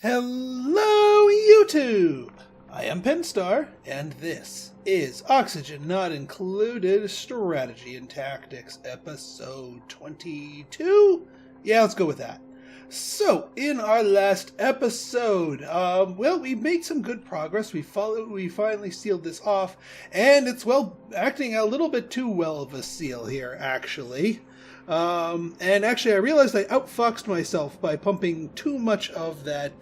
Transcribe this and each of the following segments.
Hello, YouTube! I am Penstar, and this is Oxygen Not Included Strategy and Tactics, Episode 22? Yeah, let's go with that. So, in our last episode, well, we made some good progress. We finally sealed this off, and it's, well, acting a little bit too well of a seal here, actually. And actually, I realized I outfoxed myself by pumping too much of that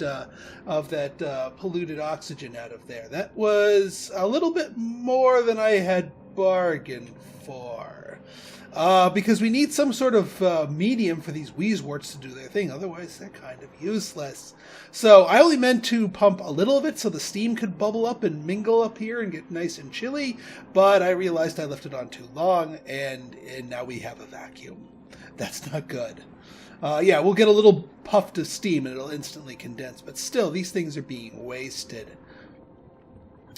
polluted oxygen out of there. That was a little bit more than I had bargained for. Because we need some sort of medium for these wheezeworts to do their thing. Otherwise, they're kind of useless. So I only meant to pump a little of it so the steam could bubble up and mingle up here and get nice and chilly. But I realized I left it on too long, and now we have a vacuum. That's not good. Yeah, we'll get a little puff of steam and it'll instantly condense. But still, these things are being wasted.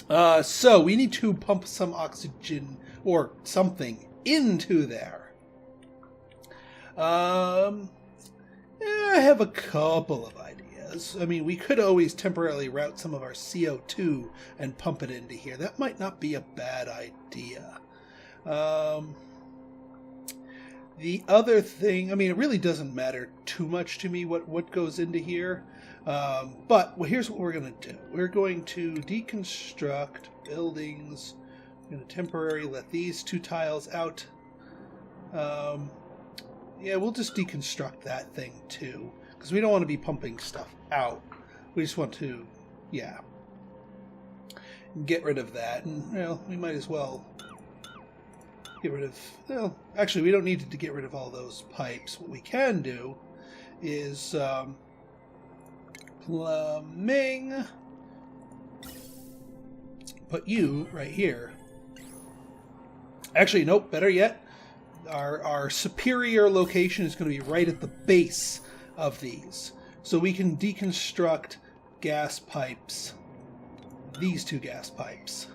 So we need to pump some oxygen or something into there. Yeah, I have a couple of ideas. I mean, we could always temporarily route some of our CO2 and pump it into here. That might not be a bad idea. The other thing, I mean, it really doesn't matter too much to me what goes into here. But well, here's what we're going to do. We're going to deconstruct buildings. I'm going to temporarily let these two tiles out. Yeah, we'll just deconstruct that thing too, because we don't want to be pumping stuff out. We just want to, yeah, get rid of that. And, well, we might as well get rid of, well, actually, we don't need to get rid of all those pipes. What we can do is plumbing. Put you right here. Actually, nope, better yet, our superior location is going to be right at the base of these. So we can deconstruct gas pipes, these two gas pipes.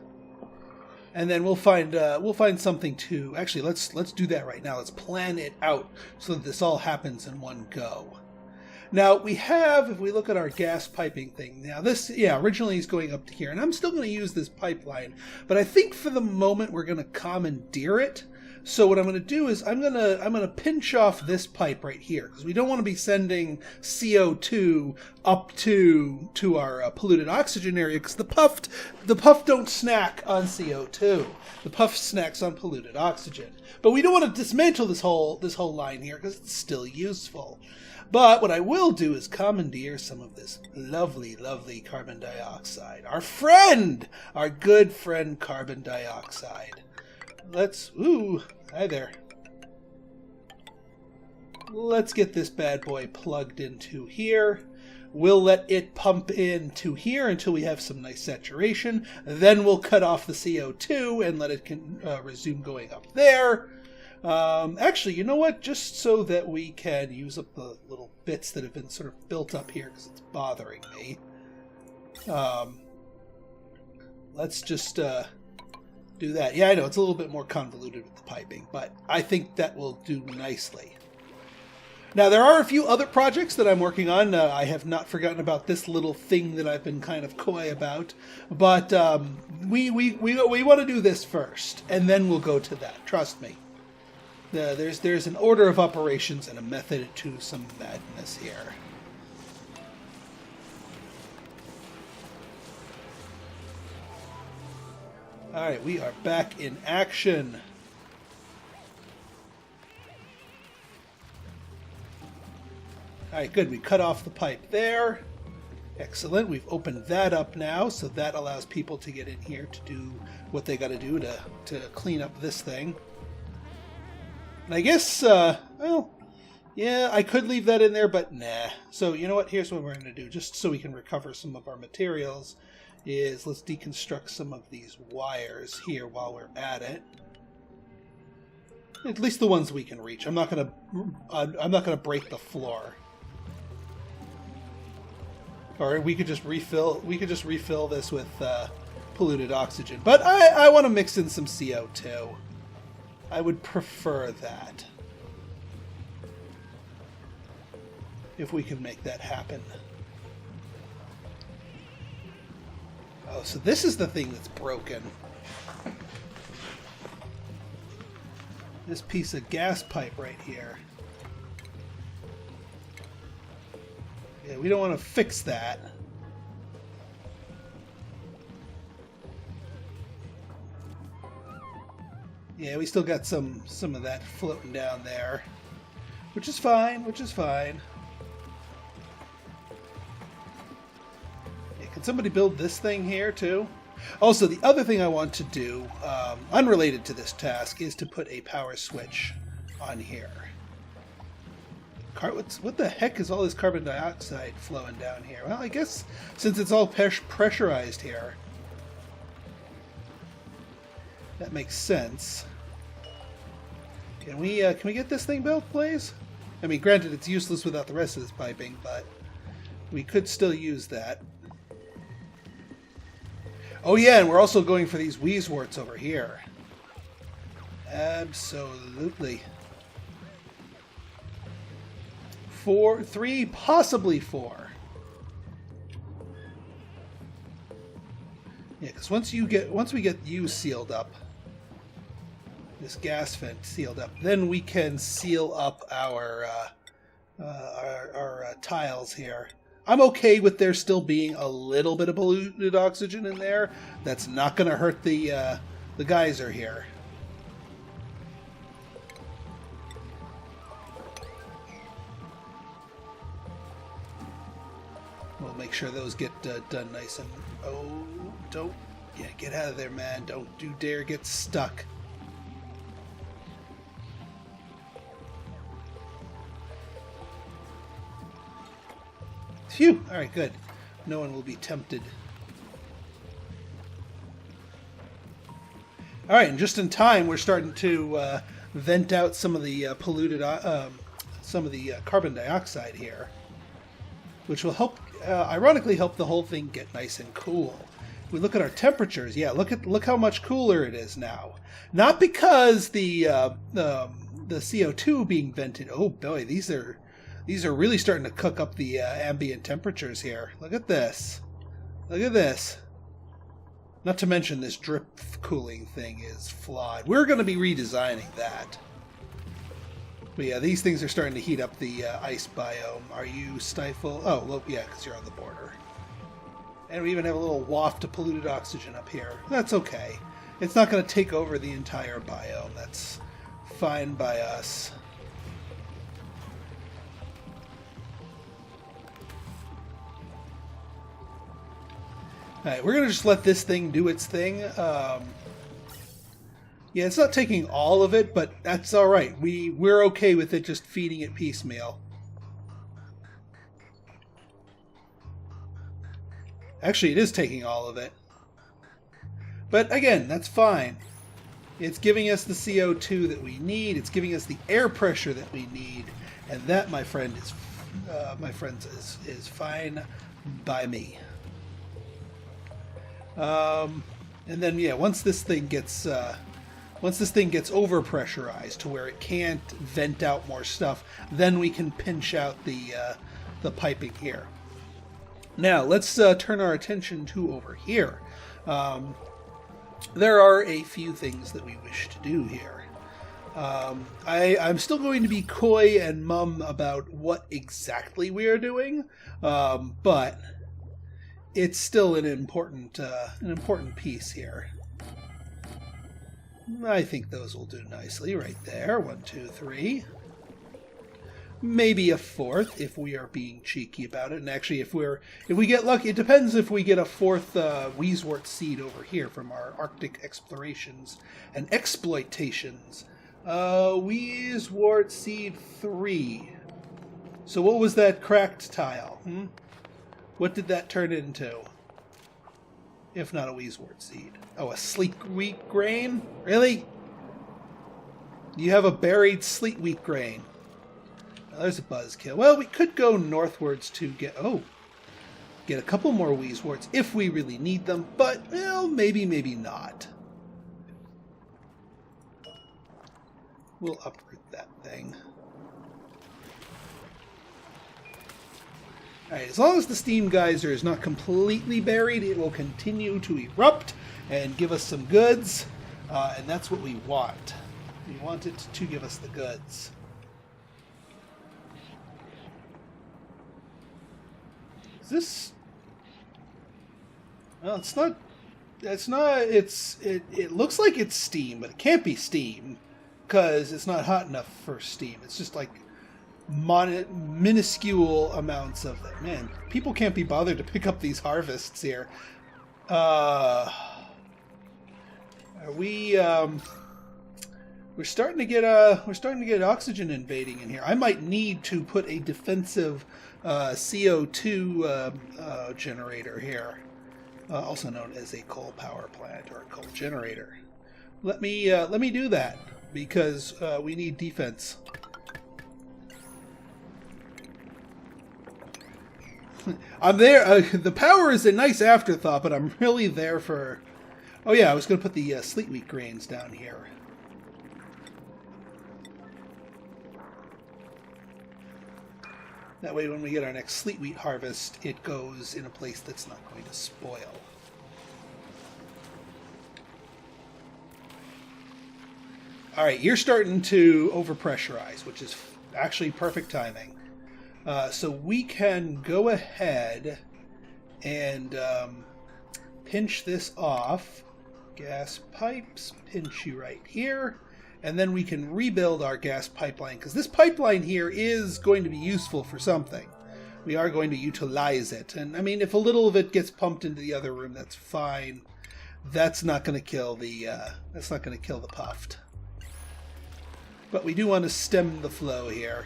And then we'll find something to, actually, let's do that right now. Let's plan it out so that this all happens in one go. Now, we have, if we look at our gas piping thing, now this, yeah, originally is going up to here, and I'm still going to use this pipeline, but I think for the moment we're going to commandeer it. So what I'm going to do is I'm going to pinch off this pipe right here, because we don't want to be sending CO2 up to our polluted oxygen area, because the puff don't snack on CO2. The puff snacks on polluted oxygen. But we don't want to dismantle this whole line here, because it's still useful. But what I will do is commandeer some of this lovely, lovely carbon dioxide. Our friend! Our good friend carbon dioxide. Ooh, hi there. Let's get this bad boy plugged into here. We'll let it pump into here until we have some nice saturation. Then we'll cut off the CO2 and let it resume going up there. Actually, you know what? Just so that we can use up the little bits that have been sort of built up here because it's bothering me. Let's just do that. Yeah, I know, it's a little bit more convoluted with the piping, but I think that will do nicely. Now, there are a few other projects that I'm working on. I have not forgotten about this little thing that I've been kind of coy about, but we want to do this first, and then we'll go to that. Trust me. There's an order of operations and a method to some madness here. Alright, we are back in action. Alright, good. We cut off the pipe there. Excellent. We've opened that up now, so that allows people to get in here to do what they got to do to clean up this thing. And I guess, well, yeah, I could leave that in there, but nah. So, you know what? Here's what we're going to do, just so we can recover some of our materials, is let's deconstruct some of these wires here while we're at it. At least the ones we can reach. I'm not gonna break the floor. Or we could just refill this with polluted oxygen. But I want to mix in some CO2. I would prefer that. If we can make that happen. Oh, so this is the thing that's broken. This piece of gas pipe right here. Yeah, we don't want to fix that. Yeah, we still got some of that floating down there. Which is fine, which is fine. Yeah, can somebody build this thing here too? Also, the other thing I want to do, unrelated to this task, is to put a power switch on here. What the heck is all this carbon dioxide flowing down here? Well, I guess since it's all pressurized here, that makes sense. Can we get this thing built, please? I mean, granted, it's useless without the rest of this piping, but we could still use that. Oh yeah, and we're also going for these Weezeworts over here. Absolutely. 4, 3, possibly 4. Yeah, because once we get you sealed up, this gas vent sealed up, then we can seal up our tiles here. I'm okay with there still being a little bit of polluted oxygen in there. That's not going to hurt the geyser here. We'll make sure those get done nice and... Oh, don't... Yeah, get out of there, man. Don't you dare get stuck. Phew! Alright, good. No one will be tempted. Alright, and just in time, we're starting to vent out some of the carbon dioxide here, which will help, ironically, help the whole thing get nice and cool. If we look at our temperatures, yeah, look how much cooler it is now. Not because the CO2 being vented. Oh boy, these are really starting to cook up the ambient temperatures here. Look at this. Look at this. Not to mention this drip cooling thing is flawed. We're going to be redesigning that. But yeah, these things are starting to heat up the ice biome. Are you stifle? Oh, well, yeah, because you're on the border. And we even have a little waft of polluted oxygen up here. That's okay. It's not going to take over the entire biome. That's fine by us. Alright, we're going to just let this thing do its thing. Yeah, it's not taking all of it, but that's alright. We're okay with it just feeding it piecemeal. Actually, it is taking all of it. But again, that's fine. It's giving us the CO2 that we need. It's giving us the air pressure that we need. And that, my friend, is fine by me. And then yeah, once this thing gets overpressurized to where it can't vent out more stuff, then we can pinch out the piping here. Now let's turn our attention to over here. There are a few things that we wish to do here. I'm still going to be coy and mum about what exactly we are doing, but it's still an important piece here. I think those will do nicely right there. 1, 2, 3. Maybe a 4th if we are being cheeky about it. And actually, if we get lucky, it depends if we get a 4th Weezewort seed over here from our Arctic explorations and exploitations. Weezewort seed 3. So what was that cracked tile? What did that turn into? If not a Weezewort seed. Oh, a sleek wheat grain? Really? You have a buried sleek wheat grain. Oh, there's a buzzkill. Well, we could go northwards to get a couple more Weezeworts if we really need them, but, well, maybe not. We'll uproot that thing. Alright, as long as the steam geyser is not completely buried, it will continue to erupt and give us some goods, and that's what we want. We want it to give us the goods. Is this... Well, it's not... It looks like it's steam, but it can't be steam, because it's not hot enough for steam. It's just like minuscule amounts of it. Man, people can't be bothered to pick up these harvests here. We're starting to get oxygen invading in here. I might need to put a defensive CO2 generator here, also known as a coal power plant or a coal generator. Let me do that because we need defense. I'm there. The power is a nice afterthought, but I'm really there for... Oh yeah, I was going to put the sleet wheat grains down here. That way when we get our next sleet wheat harvest, it goes in a place that's not going to spoil. Alright, you're starting to overpressurize, which is actually perfect timing. So we can go ahead and pinch this off. Gas pipes, pinch you right here. And then we can rebuild our gas pipeline, because this pipeline here is going to be useful for something. We are going to utilize it. And I mean, if a little of it gets pumped into the other room, that's fine. That's not going to kill the puffed. But we do want to stem the flow here.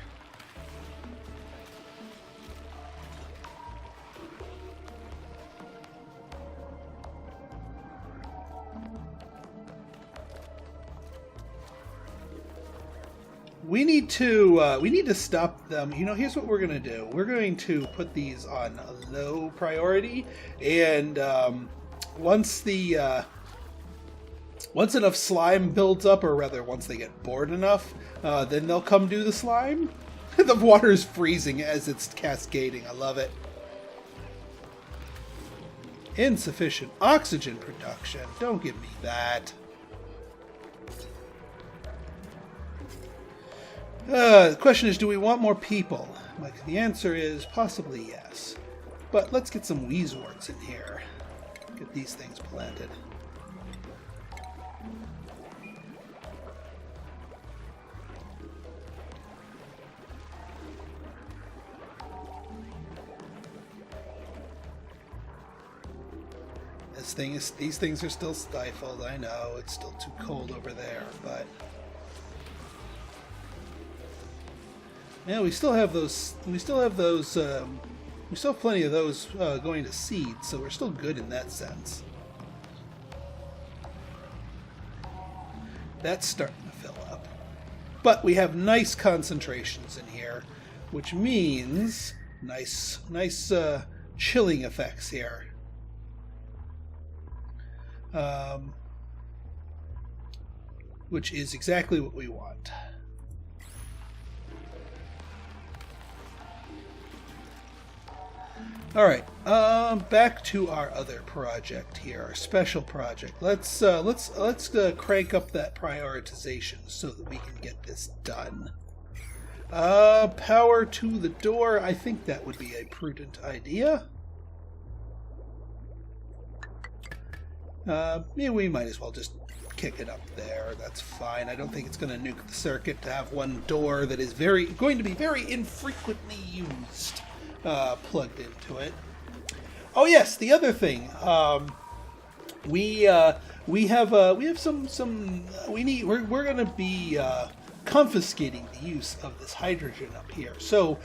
We need to stop them. You know, here's what we're going to do. We're going to put these on a low priority, and once enough slime builds up, or rather, once they get bored enough, then they'll come do the slime. The water is freezing as it's cascading. I love it. Insufficient oxygen production. Don't give me that. The question is, do we want more people? Like, the answer is possibly yes. But let's get some weezeworts in here. Get these things planted. These things are still stifled. I know it's still too cold over there, but yeah, we still have those. We still have plenty of those going to seed, so we're still good in that sense. That's starting to fill up, but we have nice concentrations in here, which means nice chilling effects here. Which is exactly what we want. All right, back to our other project here, our special project. Let's crank up that prioritization so that we can get this done. Power to the door. I think that would be a prudent idea. Yeah, we might as well just kick it up there. That's fine. I don't think it's going to nuke the circuit to have one door that is going to be very infrequently used plugged into it. Oh yes, the other thing. We're going to be confiscating the use of this hydrogen up here. So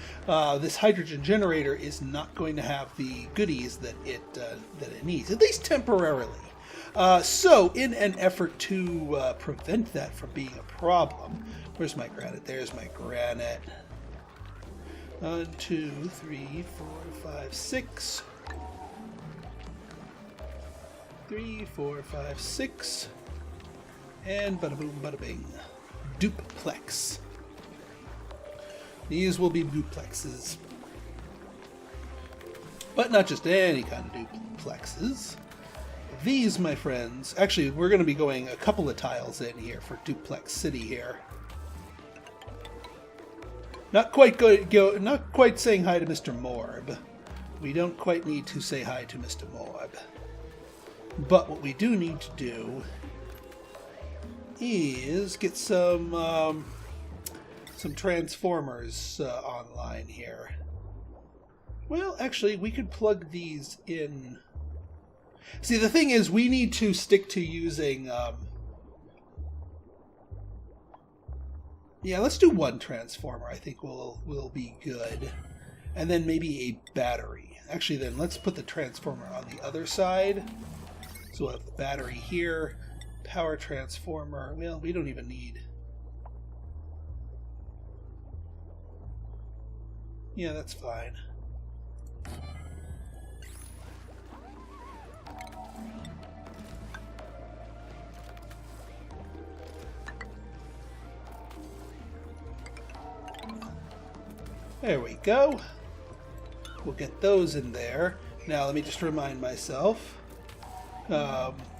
this hydrogen generator is not going to have the goodies that it needs, at least temporarily. So in an effort to prevent that from being a problem, where's my granite? There's my granite. 1, 2, 3, 4, 5, 6. 3, 4, 5, 6. And bada boom, bada bing. Duplex. These will be duplexes. But not just any kind of duplexes. These, my friends, actually, we're going to be going a couple of tiles in here for Duplex City here. Not quite not quite saying hi to Mr. Morb. We don't quite need to say hi to Mr. Morb. But what we do need to do is get some transformers online here. Well, actually, we could plug these in. See, the thing is, we need to stick to using... yeah, let's do one transformer. I think will be good. And then maybe a battery. Actually, then, let's put the transformer on the other side. So we'll have the battery here. Power transformer. Well, we don't even need... yeah, that's fine. There we go. We'll get those in there. Now let me just remind myself,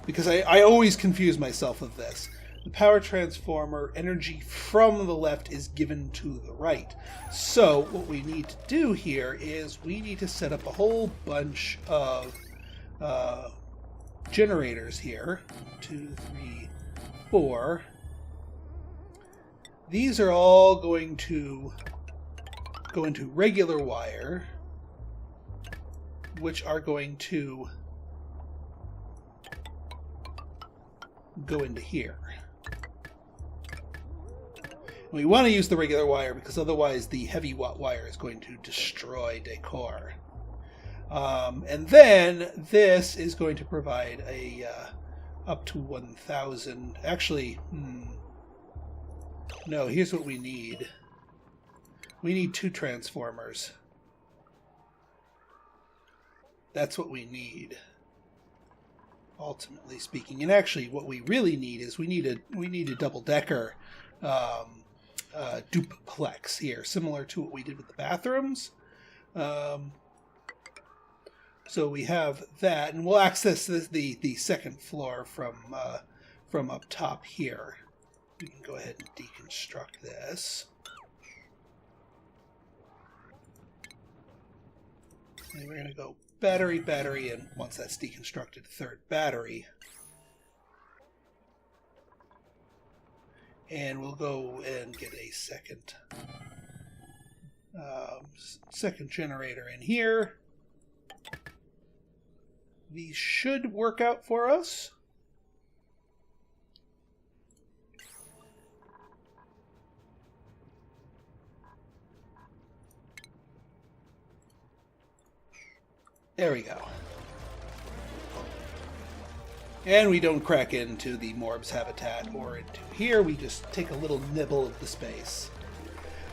because I always confuse myself with this. The power transformer energy from the left is given to the right. So what we need to do here is we need to set up a whole bunch of generators here. 2, 3, 4. These are all going to go into regular wire, which are going to go into here. We want to use the regular wire because otherwise the heavy watt wire is going to destroy decor. And then this is going to provide a up to 1,000. Actually, no, here's what we need. We need 2 transformers. That's what we need, ultimately speaking. And actually, what we really need is we need a double-decker duplex here, similar to what we did with the bathrooms. So we have that, and we'll access the second floor from up top here. We can go ahead and deconstruct this. And we're going to go battery, battery, and once that's deconstructed, third battery. And we'll go and get a second generator in here. These should work out for us. There we go. And we don't crack into the Morb's habitat or into here. We just take a little nibble of the space.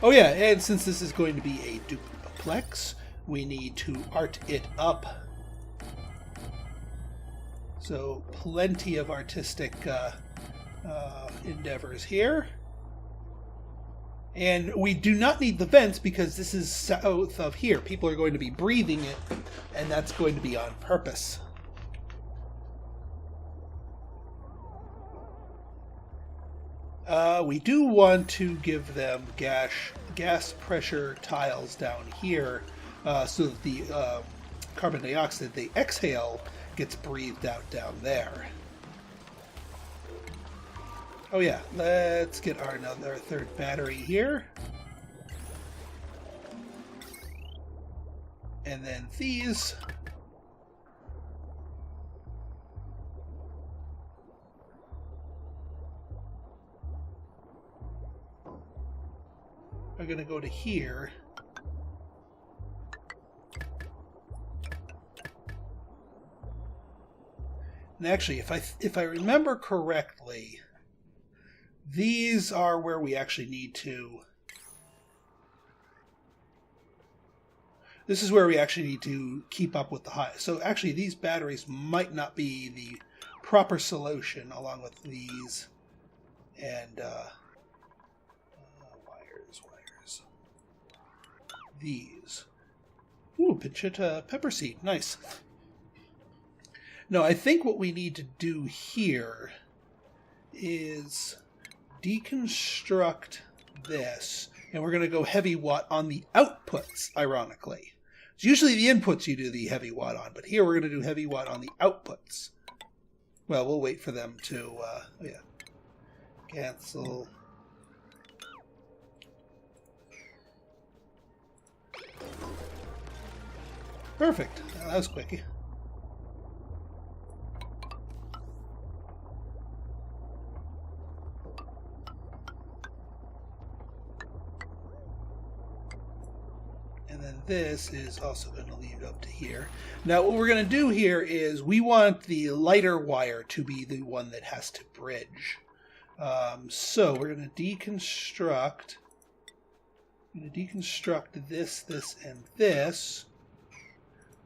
Oh yeah, and since this is going to be a duplex, we need to art it up. So plenty of artistic endeavors here. And we do not need the vents because this is south of here. People are going to be breathing it, and that's going to be on purpose. We do want to give them gas pressure tiles down here so that the carbon dioxide they exhale gets breathed out down there. Oh yeah, let's get our third battery here. And then these. Are going to go to here. And actually, if I remember correctly, these are where we actually need to... This is where we actually need to keep up with the high. So actually, these batteries might not be the proper solution along with these. And wires. These. Ooh, pancetta pepper seed. Nice. No, I think what we need to do here is deconstruct this, and we're going to go heavy watt on the outputs, ironically. It's usually the inputs you do the heavy watt on, but here we're going to do heavy watt on the outputs. Well, we'll wait for them to, cancel. Perfect. That was quick. And then this is also going to lead up to here. Now what we're going to do here is we want the lighter wire to be the one that has to bridge. So we're going to deconstruct. I'm going to deconstruct this, this, and this.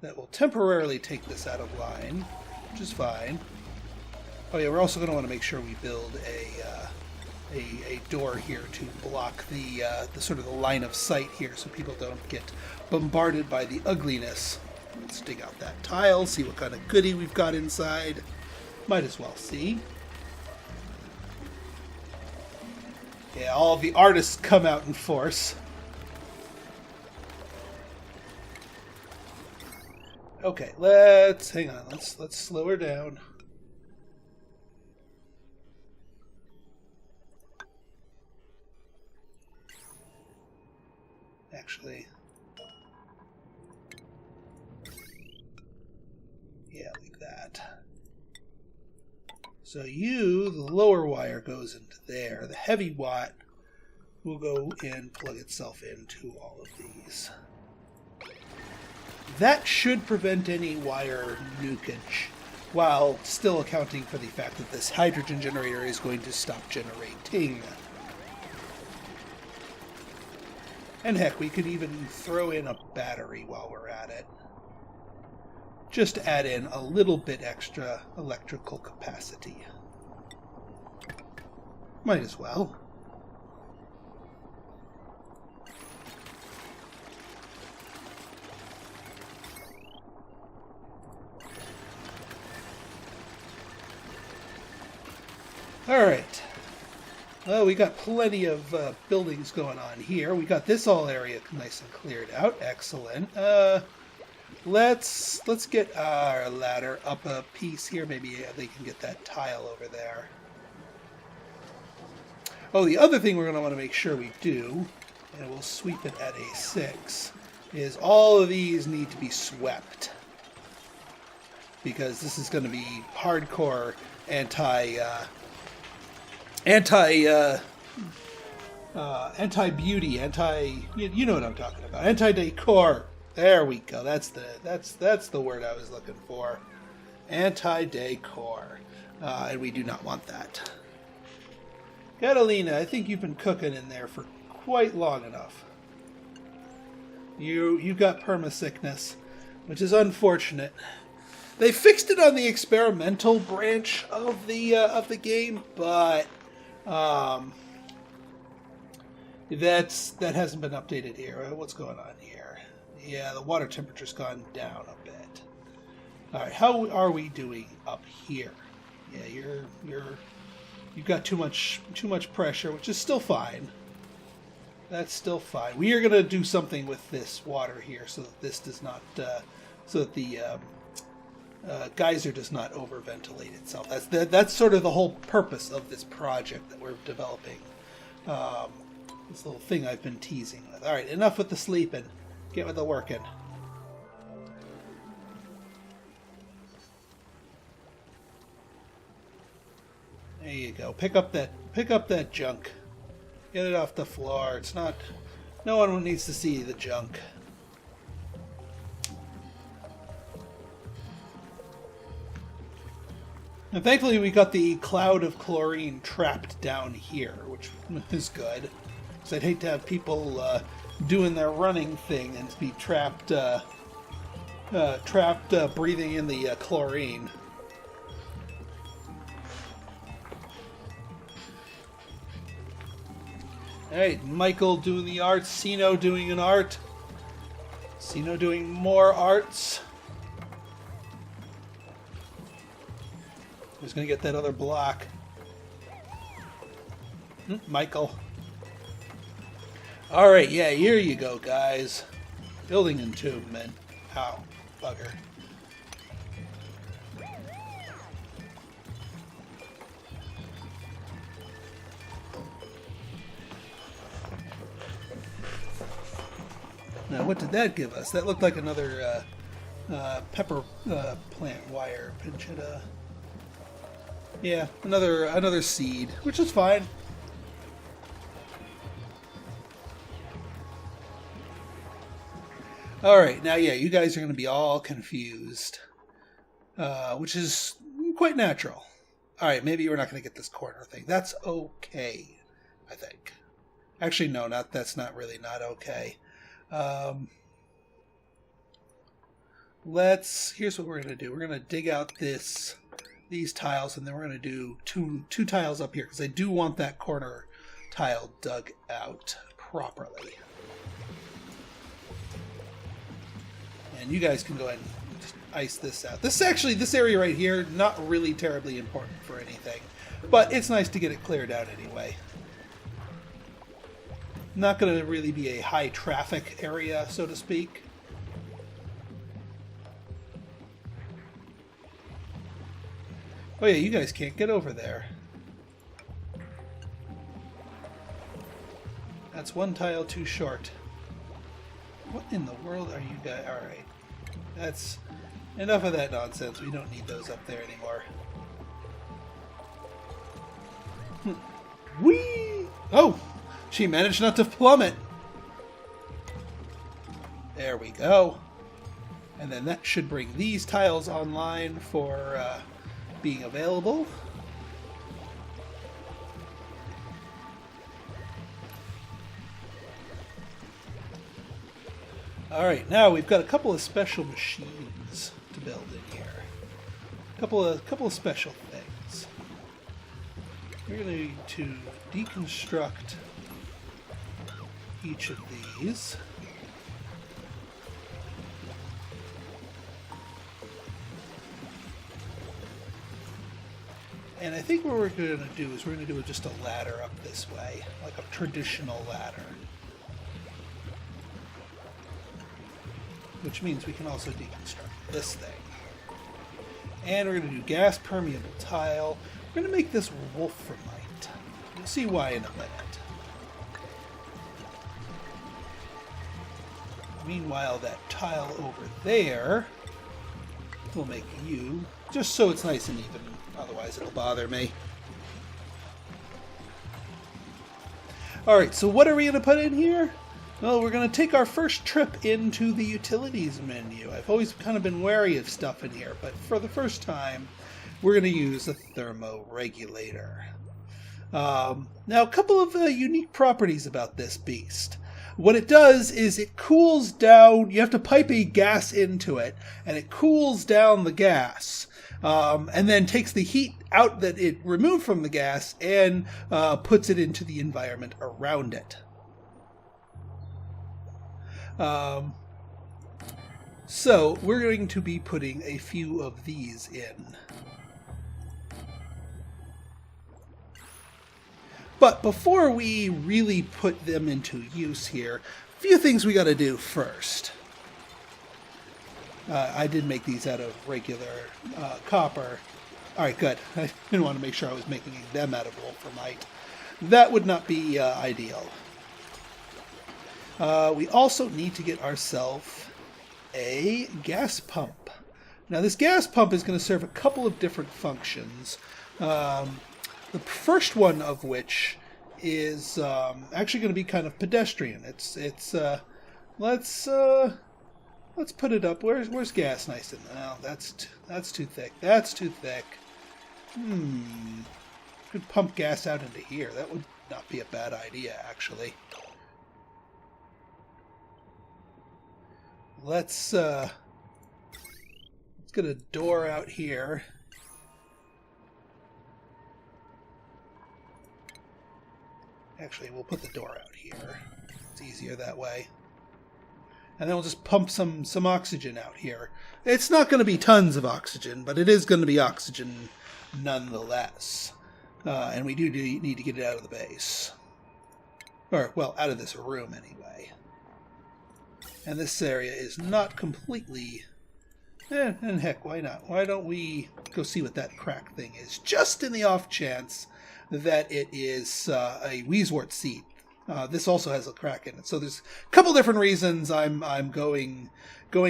That will temporarily take this out of line, which is fine. Oh yeah, we're also going to want to make sure we build a door here to block the sort of the line of sight here, so people don't get bombarded by the ugliness. Let's dig out that tile, see what kind of goodie we've got inside. Might as well see. Yeah, all the artists come out in force. Okay, let's hang on. Let's slow her down. Actually, yeah, like that. So the lower wire goes into there. The heavy watt will go in, plug itself into all of these. That should prevent any wire nukage, while still accounting for the fact that this hydrogen generator is going to stop generating. And heck, we could even throw in a battery while we're at it. Just to add in a little bit extra electrical capacity. Might as well. Alright. Well, we got plenty of buildings going on here. We got this whole area nice and cleared out. Excellent. Let's get our ladder up a piece here. Maybe they can get that tile over there. Oh, the other thing we're going to want to make sure we do, and we'll sweep it at a 6, is all of these need to be swept. Because this is going to be hardcore anti-beauty, you know what I'm talking about. Anti-decor. There we go. That's the word I was looking for. Anti-decor. And we do not want that. Catalina, I think you've been cooking in there for quite long enough. You've got perma-sickness, which is unfortunate. They fixed it on the experimental branch of the game, but that hasn't been updated here. What's going on here? Yeah, the water temperature's gone down a bit. All right, how are we doing up here? Yeah, you've got too much pressure, which is still fine. That's still fine. We are going to do something with this water here so that this does not, so that the geyser does not overventilate itself. That's sort of the whole purpose of this project that we're developing. This little thing I've been teasing with. All right, enough with the sleeping. Get with the working. There you go. Pick up that junk. Get it off the floor. It's not. No one needs to see the junk. And thankfully we got the cloud of chlorine trapped down here, which is good. Because I'd hate to have people doing their running thing and be trapped breathing in the chlorine. Alright, Michael doing the art, Sino doing an art. Sino doing more arts. Who's going to get that other block? Michael. Alright, yeah, here you go, guys. Building entombment. Ow, bugger. Now, what did that give us? That looked like another pepper plant wire. Pinchetta. Yeah, another seed, which is fine. Alright, now yeah, you guys are going to be all confused. Which is quite natural. Alright, maybe you're not going to get this corner thing. That's okay, I think. Actually, no, that's not really not okay. Here's what we're going to do. We're going to dig out these tiles, and then we're going to do two tiles up here, because I do want that corner tile dug out properly. And you guys can go ahead and just ice this out. This area right here, not really terribly important for anything, but it's nice to get it cleared out anyway. Not going to really be a high traffic area, so to speak. Oh yeah, you guys can't get over there. That's one tile too short. What in the world are you guys? Alright. That's enough of that nonsense. We don't need those up there anymore. Whee! Oh! She managed not to plummet. There we go. And then that should bring these tiles online for being available. Alright, now we've got a couple of special machines to build in here. A couple of special things. We're going to deconstruct each of these. And I think what we're going to do is we're going to do just a ladder up this way, like a traditional ladder. Which means we can also deconstruct this thing. And we're going to do gas permeable tile. We're going to make this wolframite. You'll see why in a minute. Meanwhile, that tile over there will make you, just so it's nice and even, otherwise it'll bother me. Alright, so what are we going to put in here? Well, we're going to take our first trip into the utilities menu. I've always kind of been wary of stuff in here, but for the first time, we're going to use a thermoregulator. Now, a couple of unique properties about this beast. What it does is it cools down, you have to pipe a gas into it, and it cools down the gas, and then takes the heat out that it removed from the gas and puts it into the environment around it. So we're going to be putting a few of these in. But before we really put them into use here, a few things we got to do first. I did make these out of regular copper. Alright, good. I didn't want to make sure I was making them out of wolframite. That would not be ideal. We also need to get ourselves a gas pump. Now this gas pump is going to serve a couple of different functions. The first one of which is actually going to be kind of pedestrian. Let's put it up. Where's gas nice and now? That's too thick. That's too thick. Could pump gas out into here. That would not be a bad idea, actually. Let's get a door out here. Actually, we'll put the door out here. It's easier that way. And then we'll just pump some oxygen out here. It's not going to be tons of oxygen, but it is going to be oxygen nonetheless. And we do need to get it out of the base. Or, well, out of this room anyway. And this area is not completely... and heck, why not? Why don't we go see what that crack thing is? Just in the off chance that it is a Wheezewort seed. This also has a crack in it. So there's a couple different reasons I'm going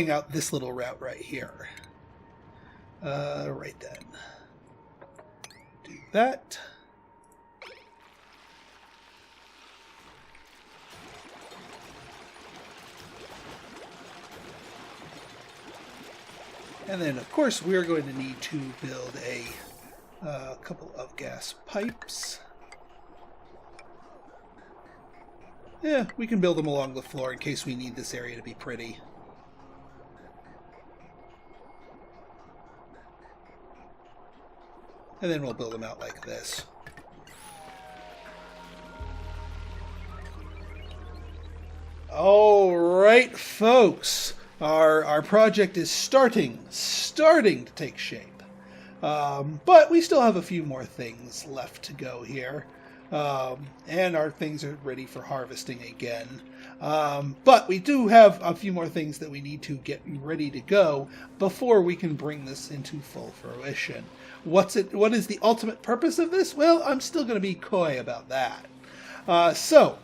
out this little route right here. Right then. Do that. And then, of course, we're going to need to build a couple of gas pipes. Yeah, we can build them along the floor in case we need this area to be pretty. And then we'll build them out like this. All right, folks. Our project is starting to take shape. But we still have a few more things left to go here. And our things are ready for harvesting again. But we do have a few more things that we need to get ready to go before we can bring this into full fruition. What is the ultimate purpose of this? Well, I'm still going to be coy about that. So,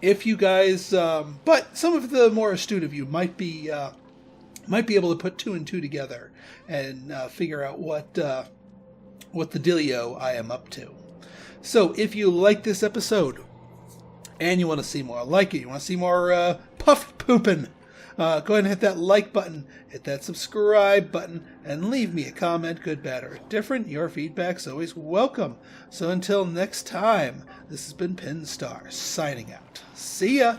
if you guys, but some of the more astute of you might be able to put 2 and 2 together and figure out what the dealio I am up to. So, if you like this episode and you want to see more like it, you want to see more puffed pooping, go ahead and hit that like button, hit that subscribe button, and leave me a comment, good, bad, or different. Your feedback's always welcome. So until next time, this has been Pinstar, signing out. See ya!